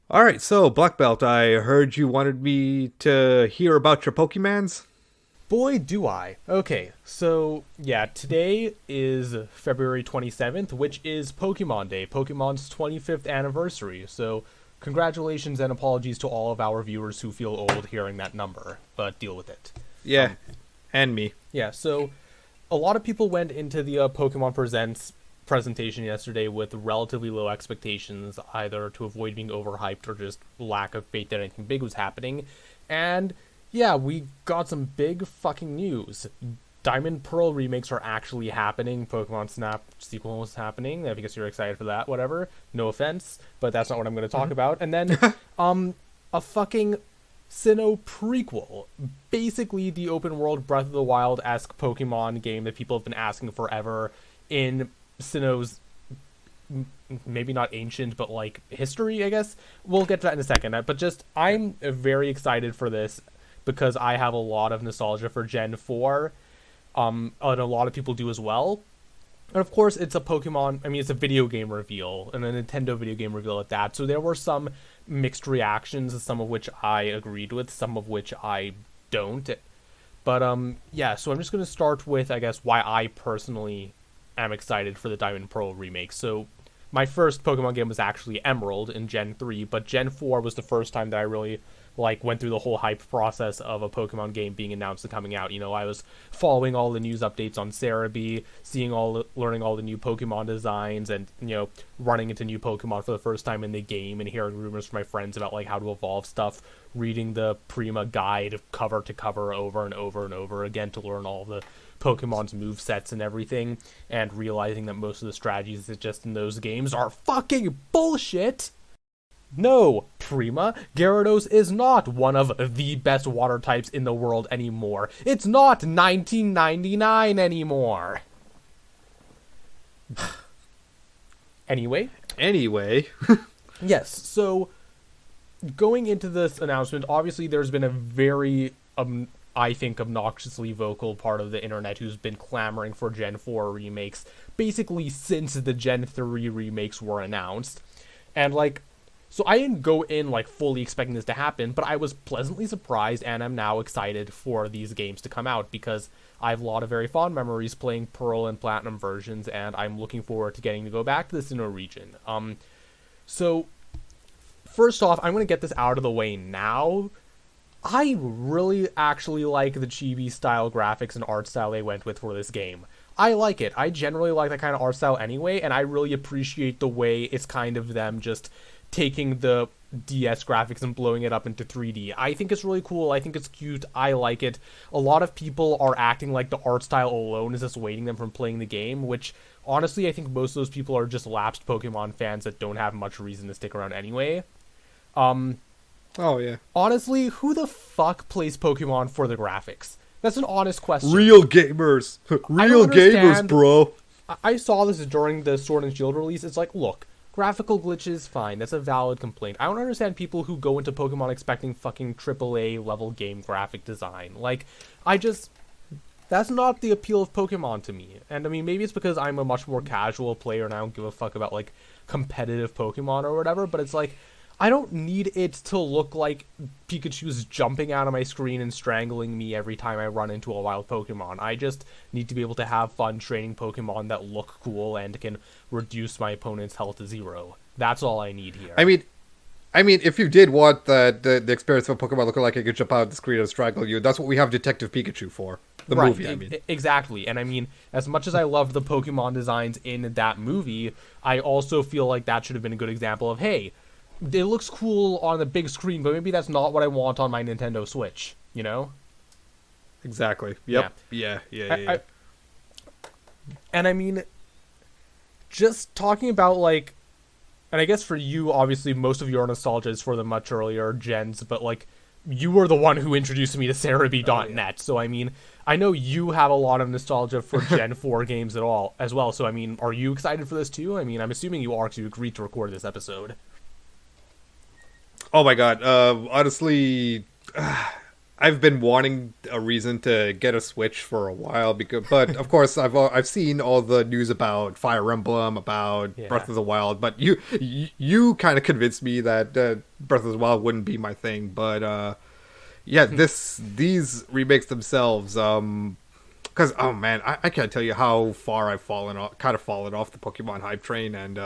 All right, so Black Belt, I heard you wanted me to hear about your Pokemans. Boy, do I. Okay, so yeah, today is February 27th, which is Pokemon Day, Pokemon's 25th anniversary. So, congratulations and apologies to all of our viewers who feel old hearing that number, but deal with it. Yeah, and me. Yeah, so a lot of people went into the Pokemon Presents presentation yesterday with relatively low expectations, either to avoid being overhyped or just lack of faith that anything big was happening. And yeah, we got some big fucking news. Diamond Pearl remakes are actually happening. Pokemon Snap sequel is happening. I guess you're excited for that. Whatever. No offense, but that's not what I'm going to talk about. And then, a fucking Sinnoh prequel. Basically, the open world Breath of the Wild esque Pokemon game that people have been asking forever in Sinnoh's maybe not ancient, but like history, I guess. We'll get to that in a second. But just, I'm very excited for this because I have a lot of nostalgia for Gen 4, and a lot of people do as well. And of course, it's a Pokemon, I mean, it's a video game reveal, and a Nintendo video game reveal at that. So there were some mixed reactions, some of which I agreed with, some of which I don't. But, yeah, so I'm just going to start with, I guess, why I personally am excited for the Diamond and Pearl remake. So my first Pokemon game was actually Emerald in Gen 3, but Gen 4 was the first time that I really went through the whole hype process of a Pokemon game being announced and coming out. You know, I was following all the news updates on Cerebi, learning all the new Pokemon designs, and running into new Pokemon for the first time in the game, and hearing rumors from my friends about how to evolve stuff, reading the Prima guide cover to cover over and over and over again to learn all the Pokemon's movesets and everything, and realizing that most of the strategies that just in those games are fucking bullshit. No, Prima, Gyarados is not one of the best water types in the world anymore. It's not 1999 anymore. Anyway. Yes, so going into this announcement, obviously there's been a very, I think, obnoxiously vocal part of the internet who's been clamoring for Gen 4 remakes, basically since the Gen 3 remakes were announced. And so I didn't go in fully expecting this to happen, but I was pleasantly surprised, and I'm now excited for these games to come out because I have a lot of very fond memories playing Pearl and Platinum versions, and I'm looking forward to getting to go back to the Sinnoh region. So first off, I'm going to get this out of the way now. I really actually like the chibi style graphics and art style they went with for this game. I like it. I generally like that kind of art style anyway, and I really appreciate the way it's kind of them just taking the DS graphics and blowing it up into 3D. I think it's really cool. I think it's cute. I like it. A lot of people are acting like the art style alone is dissuading them from playing the game, which honestly I think most of those people are just lapsed Pokemon fans that don't have much reason to stick around anyway. Oh, yeah. Honestly, who the fuck plays Pokemon for the graphics? That's an honest question. Real gamers. Real gamers, bro. I saw this during the Sword and Shield release. It's look, graphical glitches, fine. That's a valid complaint. I don't understand people who go into Pokemon expecting fucking AAA level game graphic design. That's not the appeal of Pokemon to me. And I mean, maybe it's because I'm a much more casual player and I don't give a fuck about competitive Pokemon or whatever, but it's I don't need it to look like Pikachu's jumping out of my screen and strangling me every time I run into a wild Pokemon. I just need to be able to have fun training Pokemon that look cool and can reduce my opponent's health to 0. That's all I need here. I mean, if you did want the experience of a Pokemon looking like it could jump out of the screen and strangle you, that's what we have Detective Pikachu for. The right, movie, I mean. Exactly. And I mean, as much as I loved the Pokemon designs in that movie, I also feel like that should have been a good example of, hey, it looks cool on the big screen, but maybe that's not what I want on my Nintendo Switch, you know? Exactly. Yep. Yeah. And I mean, just talking about and I guess for you, obviously, most of your nostalgia is for the much earlier gens, but you were the one who introduced me to Cerebi.net, yeah. So I mean, I know you have a lot of nostalgia for Gen 4 games as well, so I mean, are you excited for this too? I mean, I'm assuming you are because you agreed to record this episode. Oh my god. Honestly, I've been wanting a reason to get a Switch for a while but of course I've seen all the news about Fire Emblem, about Yeah. Breath of the Wild, but you kind of convinced me that Breath of the Wild wouldn't be my thing. But yeah, these remakes themselves, because oh man, I can't tell you how far I've fallen off the Pokemon hype train, and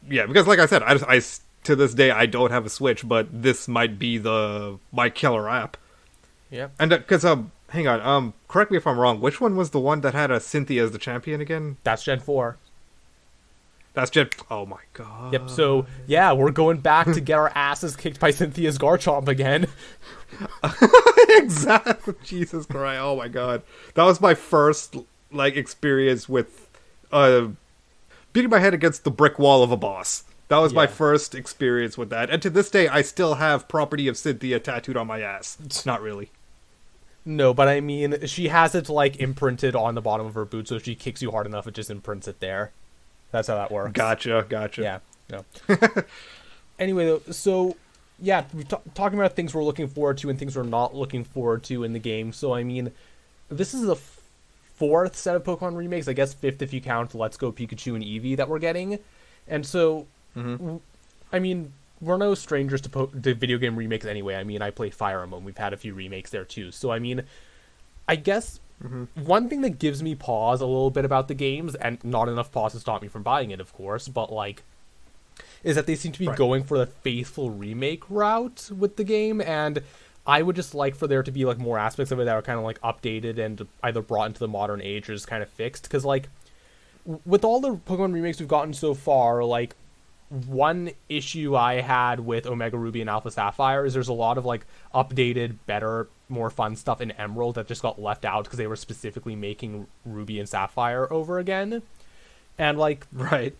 yeah, because like I said, I to this day I don't have a Switch, but this might be my killer app. Yeah. And because hang on, correct me if I'm wrong. Which one was the one that had a Cynthia as the champion again? That's Gen 4. That's Gen. Oh my god. Yep, so, yeah, we're going back to get our asses kicked by Cynthia's Garchomp again. Exactly. Jesus Christ. Oh my god. That was my first, experience with, beating my head against the brick wall of a boss. That was my first experience with that. And to this day, I still have property of Cynthia tattooed on my ass. Not really. No, but I mean, she has it, imprinted on the bottom of her boot, so if she kicks you hard enough, it just imprints it there. That's how that works. Gotcha. Yeah, no. Anyway, though, so, yeah, we're talking about things we're looking forward to and things we're not looking forward to in the game. So, I mean, this is the fourth set of Pokemon remakes, I guess fifth if you count Let's Go Pikachu and Eevee that we're getting. And so, I mean, we're no strangers to video game remakes anyway. I mean, I play Fire Emblem. We've had a few remakes there, too. So, I mean, I guess one thing that gives me pause a little bit about the games, and not enough pause to stop me from buying it, of course, but, is that they seem to be going for the faithful remake route with the game, and I would just like for there to be, more aspects of it that are kind of, updated and either brought into the modern age or just kind of fixed, because, with all the Pokemon remakes we've gotten so far, one issue I had with Omega Ruby and Alpha Sapphire is there's a lot of updated, better, more fun stuff in Emerald that just got left out because they were specifically making Ruby and Sapphire over again. And right,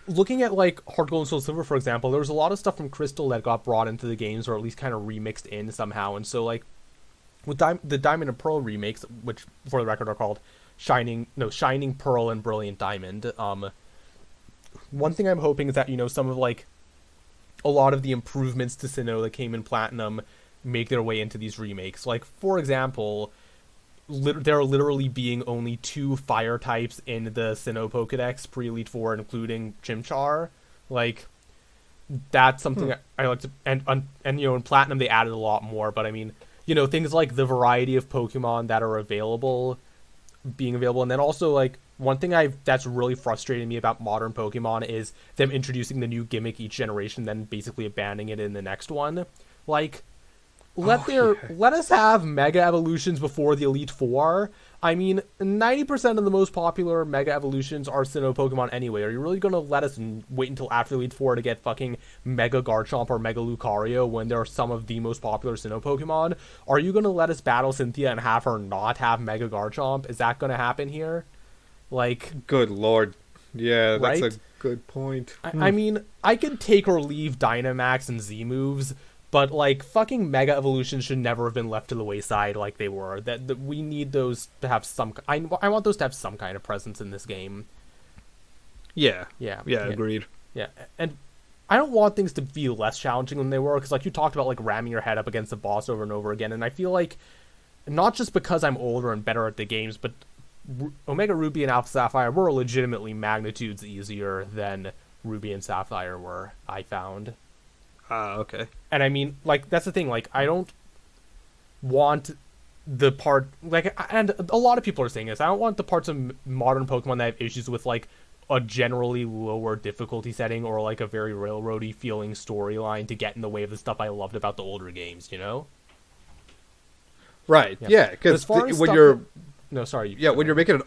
looking at Heart Gold and Soul Silver, for example, there was a lot of stuff from Crystal that got brought into the games or at least kind of remixed in somehow. And so with the Diamond and Pearl remakes, which for the record are called Shining Pearl and Brilliant Diamond, one thing I'm hoping is that, some of, a lot of the improvements to Sinnoh that came in Platinum make their way into these remakes. For example, there literally being only 2 fire types in the Sinnoh Pokedex pre-Elite Four, including Chimchar. That's something I like to... And in Platinum they added a lot more, but I mean, things like the variety of Pokemon that are being available, and then also, one thing that's really frustrated me about modern Pokemon is them introducing the new gimmick each generation, then basically abandoning it in the next one. Let us have Mega Evolutions before the Elite Four. I mean, 90% of the most popular Mega Evolutions are Sinnoh Pokemon anyway. Are you really going to let us wait until after Elite Four to get fucking Mega Garchomp or Mega Lucario when there are some of the most popular Sinnoh Pokemon? Are you going to let us battle Cynthia and have her not have Mega Garchomp? Is that going to happen here? Good lord. Yeah, that's right? a good point. I mean, I could take or leave Dynamax and Z moves, but fucking Mega Evolutions should never have been left to the wayside like they were. That we need those to have some. I want those to have some kind of presence in this game. Yeah, yeah. Agreed. Yeah, and I don't want things to feel less challenging than they were, because you talked about ramming your head up against the boss over and over again, and I feel not just because I'm older and better at the games, but Omega Ruby and Alpha Sapphire were legitimately magnitudes easier than Ruby and Sapphire were, I found. Okay. And I mean, that's the thing, I don't want the part, and a lot of people are saying this, I don't want the parts of modern Pokemon that have issues with, a generally lower difficulty setting or, a very railroady feeling storyline to get in the way of the stuff I loved about the older games, Right, yeah, because when you're... No, sorry. Yeah, when you're making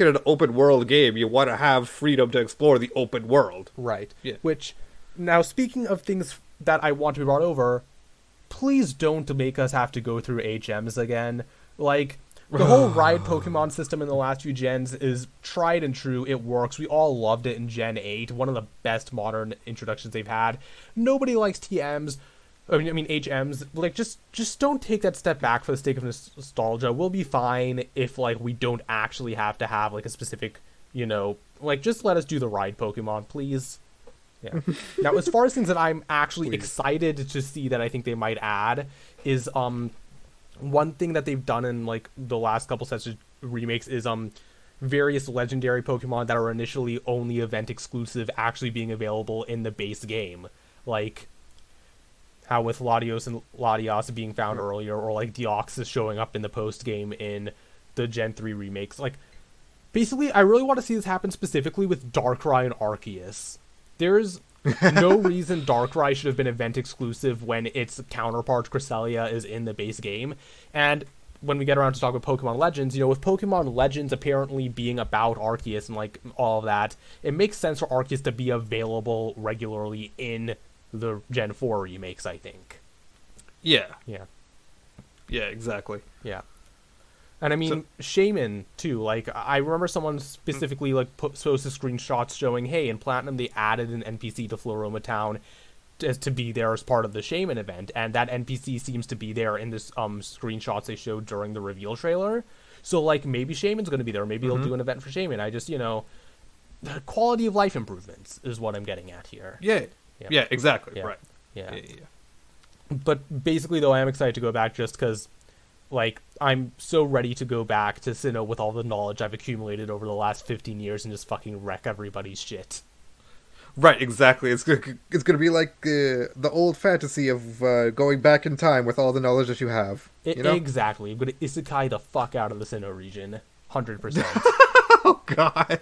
an open world game, you want to have freedom to explore the open world. Right. Yeah. Which, now speaking of things that I want to be brought over, please don't make us have to go through HMs again. The whole ride Pokemon system in the last few gens is tried and true. It works. We all loved it in Gen 8. One of the best modern introductions they've had. Nobody likes TMs. I mean HMs, just don't take that step back for the sake of nostalgia. We'll be fine if, we don't actually have to have, a specific, just let us do the ride Pokemon, please. Yeah. Now, as far as things that I'm actually excited to see that I think they might add is one thing that they've done in like the last couple sets of remakes is various legendary Pokemon that are initially only event exclusive actually being available in the base game, like how with Latios and Latias being found earlier, or like Deoxys showing up in the post game in the Gen 3 remakes. Like, basically, I really want to see this happen specifically with Darkrai and Arceus. There's no reason Darkrai should have been event exclusive when its counterpart Cresselia is in the base game. And when we get around to talk about Pokemon Legends, with Pokemon Legends apparently being about Arceus and like all of that, it makes sense for Arceus to be available regularly in the Gen 4 remakes, I think. Yeah. Yeah. Yeah, exactly. Yeah. And I mean, Shaman, too. Like, I remember someone specifically, like, posted screenshots showing, hey, in Platinum, they added an NPC to Floroma Town to be there as part of the Shaman event. And that NPC seems to be there in this screenshots they showed during the reveal trailer. So, like, maybe Shaman's going to be there. Maybe they'll do an event for Shaman. I just, the quality of life improvements is what I'm getting at here. Yeah, exactly. Yeah. Right. Yeah. Yeah. But basically, though, I am excited to go back just because, like, I'm so ready to go back to Sinnoh with all the knowledge I've accumulated over the last 15 years and just fucking wreck everybody's shit. Right, exactly. It's gonna be like the old fantasy of going back in time with all the knowledge that you have. Exactly. I'm gonna isekai the fuck out of the Sinnoh region. 100%. Oh, God.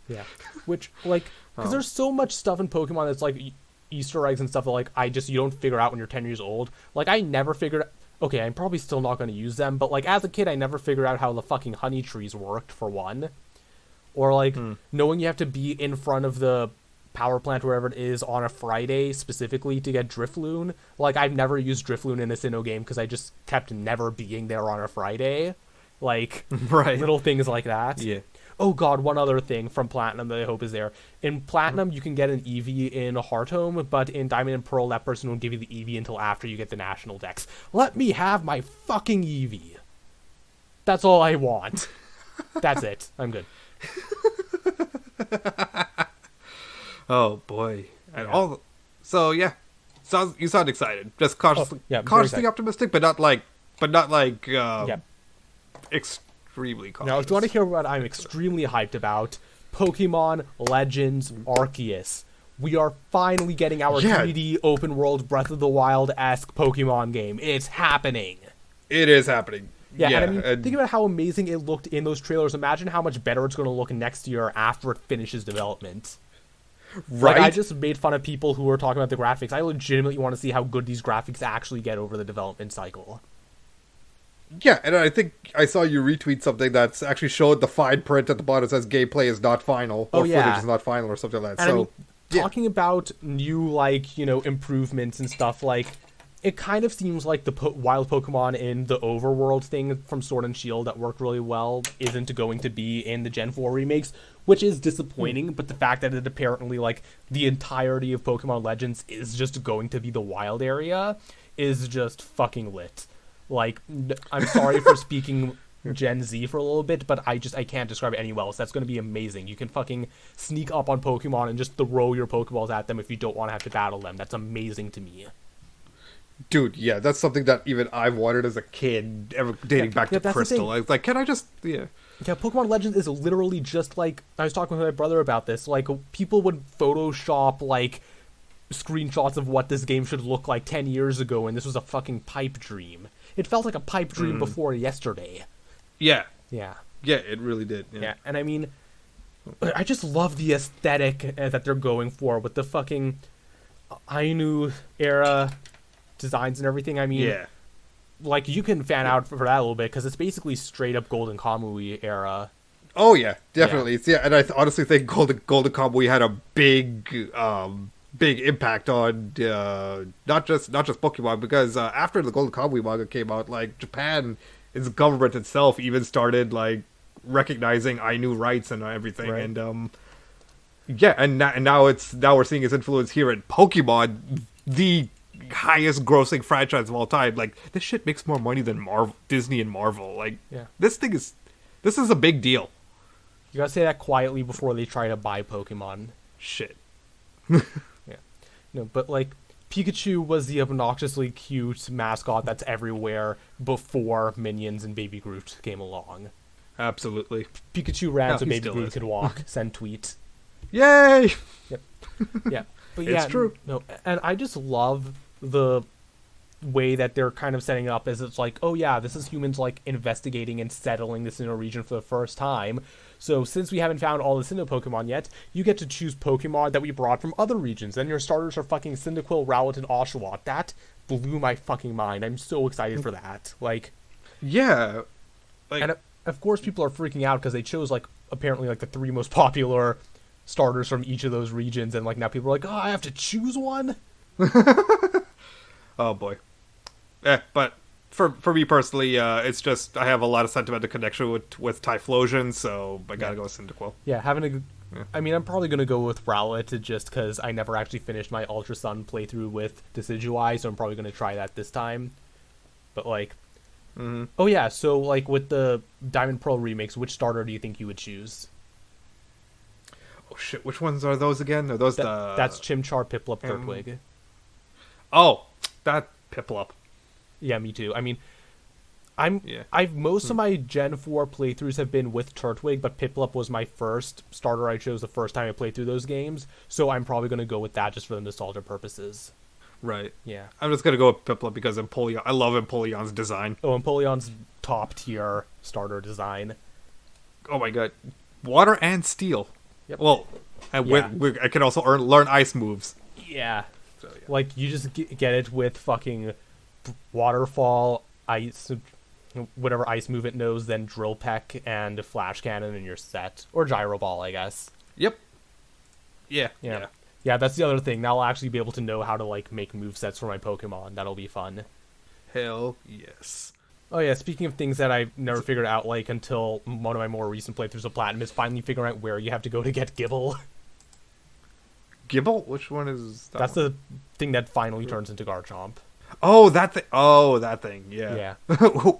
Yeah. Which, like, because there's so much stuff in Pokemon that's, like, Easter eggs and stuff that, like, you don't figure out when you're 10 years old. Like, I never figured... Okay, I'm probably still not going to use them, but, like, as a kid, I never figured out how the fucking honey trees worked, for one. Or, like, knowing you have to be in front of the power plant, wherever it is, on a Friday, specifically, to get Drifloon. Like, I've never used Drifloon in a Sinnoh game, because I just kept never being there on a Friday. Like, little things like that. Yeah. Oh god, one other thing from Platinum that I hope is there. In Platinum, you can get an Eevee in Hearthome, but in Diamond and Pearl, that person won't give you the Eevee until after you get the National Dex. Let me have my fucking Eevee. That's all I want. That's it. I'm good. Oh, boy. And you sound excited. Just cautiously optimistic, but not like extremely cautious. Now, if you want to hear what I'm extremely hyped about, Pokemon Legends Arceus. We are finally getting our 3D open world Breath of the Wild-esque Pokemon game. It's happening. It is happening. Yeah, and I mean, think about how amazing it looked in those trailers. Imagine how much better it's going to look next year after it finishes development. Right? Like, I just made fun of people who were talking about the graphics. I legitimately want to see how good these graphics actually get over the development cycle. Yeah, and I think I saw you retweet something that's actually showed the fine print at the bottom that says gameplay is not final, or footage is not final, or something like that. And so, I mean, talking about new, like, improvements and stuff, like, it kind of seems like the wild Pokemon in the overworld thing from Sword and Shield that worked really well isn't going to be in the Gen 4 remakes, which is disappointing, but the fact that it apparently, like, the entirety of Pokemon Legends is just going to be the wild area is just fucking lit. Like, I'm sorry for speaking Gen Z for a little bit, but I can't describe it any else. That's going to be amazing. You can fucking sneak up on Pokemon and just throw your Pokeballs at them if you don't want to have to battle them. That's amazing to me. Dude, yeah, that's something that even I've wanted as a kid, dating back to Crystal. I was like, can I just, Yeah, Pokemon Legends is literally just like, I was talking with my brother about this, like, people would Photoshop, like, screenshots of what this game should look like 10 years ago, and this was a fucking pipe dream. It felt like a pipe dream before yesterday. Yeah. Yeah. Yeah, it really did. Yeah, and I mean, I just love the aesthetic that they're going for with the fucking Ainu era designs and everything. I mean, like, you can fan out for that a little bit, because it's basically straight up Golden Kamui era. Oh, yeah, definitely. Yeah, and I honestly think Golden Kamui had a big impact on not just Pokemon, because after the Golden Kamuy manga came out, like, Japan, its government itself even started, like, recognizing Ainu rights and everything, and now we're seeing its influence here in Pokemon, the highest grossing franchise of all time. Like, this shit makes more money than Disney and Marvel. Like, this is a big deal. You gotta say that quietly before they try to buy Pokemon. Shit. Yeah. No, but like Pikachu was the obnoxiously cute mascot that's everywhere before Minions and Baby Groot came along. Absolutely. Pikachu ran No, so he Baby still Groot is. could walk, send tweets. Yay! Yep. Yeah. But It's yeah, true. No, and I just love the way that they're kind of setting up as it's like, oh yeah, this is humans like investigating and settling this inner region for the first time. So since we haven't found all the Sinnoh Pokemon yet, you get to choose Pokemon that we brought from other regions. And your starters are fucking Cyndaquil, Rowlet, and Oshawott. That blew my fucking mind. I'm so excited for that. Like, Yeah. Like, and of course people are freaking out because they chose like apparently like the 3 most popular starters from each of those regions, and like now people are like, oh, I have to choose one. oh boy. But for me personally, it's just I have a lot of sentimental connection with Typhlosion, so I gotta go with Cyndaquil. Yeah, I mean, I'm probably gonna go with Rowlet just because I never actually finished my Ultra Sun playthrough with Decidueye, so I'm probably gonna try that this time. But like, oh yeah, so like with the Diamond Pearl remakes, which starter do you think you would choose? Oh shit, which ones are those again? Are those That's Chimchar, Piplup, Turtwig. Oh, that Piplup. Yeah, me too. I mean, most of my Gen 4 playthroughs have been with Turtwig, but Piplup was my first starter I chose the first time I played through those games, so I'm probably going to go with that just for the nostalgia purposes. Right. Yeah. I'm just gonna go with Piplup because Empoleon. I love Empoleon's design. Oh, Empoleon's top tier starter design. Oh my god, water and steel. Yep. Well, I can also learn ice moves. Yeah. So, yeah. Like, you just get it with fucking Waterfall, Ice, whatever ice move it knows, then Drill Peck and Flash Cannon, and you're set. Or Gyro Ball, I guess. Yep. Yeah. Yeah, that's the other thing. Now I'll actually be able to know how to, like, make movesets for my Pokemon. That'll be fun. Hell yes. Oh yeah, speaking of things that I've never figured out, like, until one of my more recent playthroughs of Platinum, is finally figuring out where you have to go to get Gibble. Gibble? Which one is that? That's the thing that finally turns into Garchomp. Oh, that thing. Oh, that thing. Yeah. Yeah.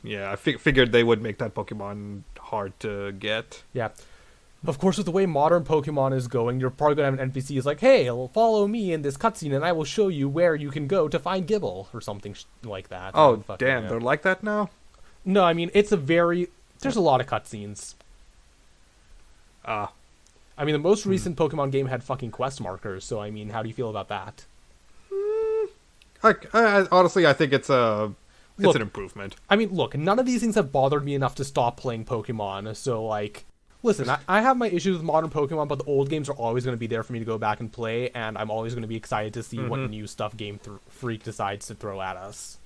Yeah, I figured they would make that Pokemon hard to get. Yeah. Of course, with the way modern Pokemon is going, you're probably going to have an NPC who's like, hey, follow me in this cutscene and I will show you where you can go to find Gibble, or something like that. Oh, damn, they're like that now? No, I mean, there's a lot of cutscenes. I mean, the most recent Pokemon game had fucking quest markers, so I mean, how do you feel about that? Honestly, I think it's an improvement. I mean, look, none of these things have bothered me enough to stop playing Pokemon, so like, listen, I have my issues with modern Pokemon, but the old games are always going to be there for me to go back and play, and I'm always going to be excited to see what new stuff Game Freak decides to throw at us.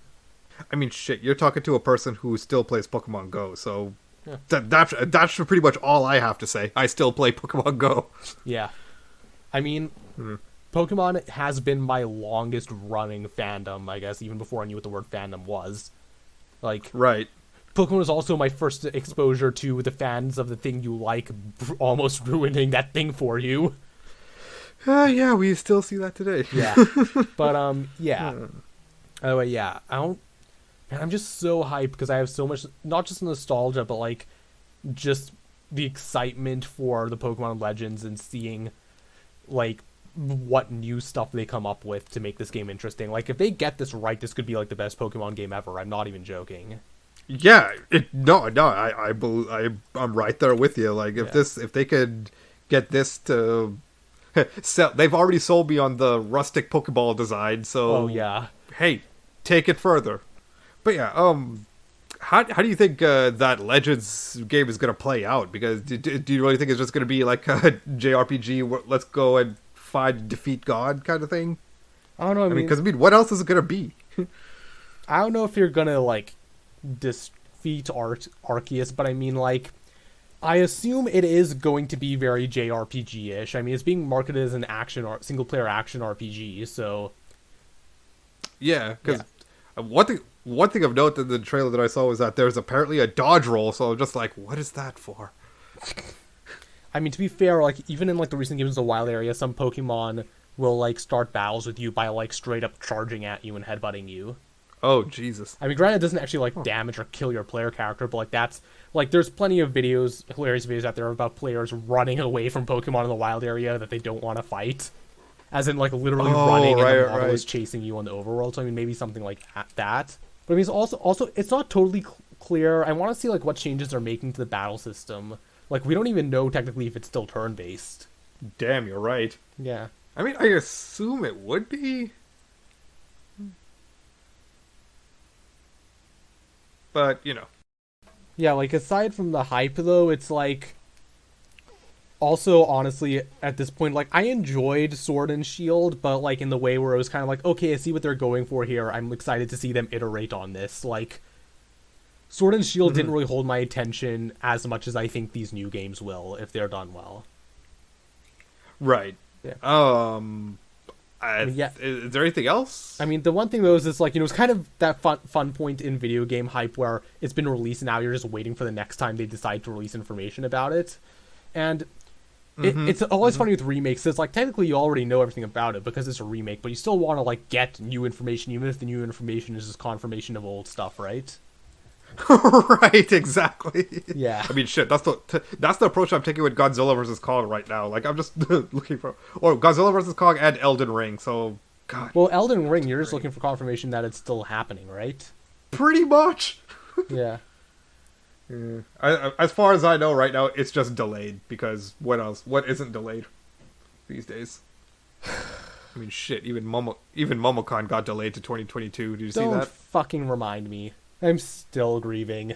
I mean, shit, you're talking to a person who still plays Pokemon Go, so yeah. That's pretty much all I have to say. I still play Pokemon Go. Yeah. I mean, Pokemon has been my longest running fandom, I guess, even before I knew what the word fandom was. Like, right. Pokemon was also my first exposure to the fans of the thing you like almost ruining that thing for you. Yeah, we still see that today. Yeah. But, yeah. By the way, yeah, I'm just so hyped because I have so much, not just nostalgia, but, like, just the excitement for the Pokemon Legends and seeing, like, what new stuff they come up with to make this game interesting. Like, if they get this right, this could be, like, the best Pokemon game ever. I'm not even joking. Yeah, I'm right there with you. Like, if they could get this to sell, they've already sold me on the rustic Pokeball design. So, oh yeah, hey, take it further. But yeah, how do you think that Legends game is gonna play out? Because do you really think it's just gonna be like a JRPG? Let's go and defeat God kind of thing? I don't know. Because what else is it gonna be? I don't know if you're gonna like defeat Arceus, but I mean, like, I assume it is going to be very JRPG-ish. I mean, it's being marketed as an single-player action RPG, so yeah. Because one thing of note in the trailer that I saw was that there's apparently a dodge roll. So I'm just like, what is that for? I mean, to be fair, like, even in like the recent games of the Wild Area, some Pokemon will like start battles with you by like straight up charging at you and headbutting you. Oh, Jesus. I mean, granted, it doesn't actually, like, damage or kill your player character, but, like, that's... Like, there's plenty of hilarious videos out there about players running away from Pokemon in the wild area that they don't want to fight. as in like literally running and the model right. is chasing you on the overworld. So I mean, maybe something like that. But I mean, it's also it's not totally clear. I want to see like what changes they're making to the battle system. Like we don't even know technically if it's still turn based. Damn, you're right. Yeah. I mean, I assume it would be. But, you know. Yeah, like aside from the hype though, it's like also honestly at this point like I enjoyed Sword and Shield, but like in the way where it was kind of like, okay, I see what they're going for here. I'm excited to see them iterate on this. Like Sword and Shield didn't really hold my attention as much as I think these new games will if they're done well. Right. Yeah. Yeah. Is there anything else? I mean, the one thing though is it's like, you know, it's kind of that fun point in video game hype where it's been released and now you're just waiting for the next time they decide to release information about it. And it's always funny with remakes. It's like technically you already know everything about it because it's a remake, but you still want to like get new information, even if the new information is just confirmation of old stuff, right? Right, exactly. Yeah. I mean, shit. That's the approach I'm taking with Godzilla vs Kong right now. Like, I'm just looking for Godzilla vs Kong and Elden Ring. So, God. Well, Elden Ring, you're just looking for confirmation that it's still happening, right? Pretty much. Yeah. As far as I know, right now it's just delayed because what else? What isn't delayed these days? I mean, shit. Even Momocon got delayed to 2022. Did you see that? Don't fucking remind me. I'm still grieving.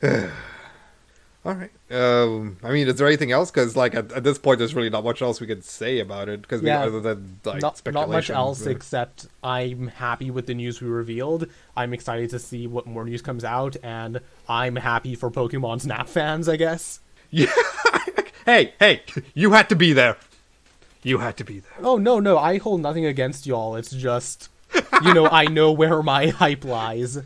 All right. I mean, is there anything else? Because like at this point, there's really not much else we could say about it. Because other than like not much else except I'm happy with the news we revealed. I'm excited to see what more news comes out, and I'm happy for Pokemon Snap fans, I guess. Yeah. Hey, you had to be there. You had to be there. Oh no, I hold nothing against y'all. It's just, you know, I know where my hype lies.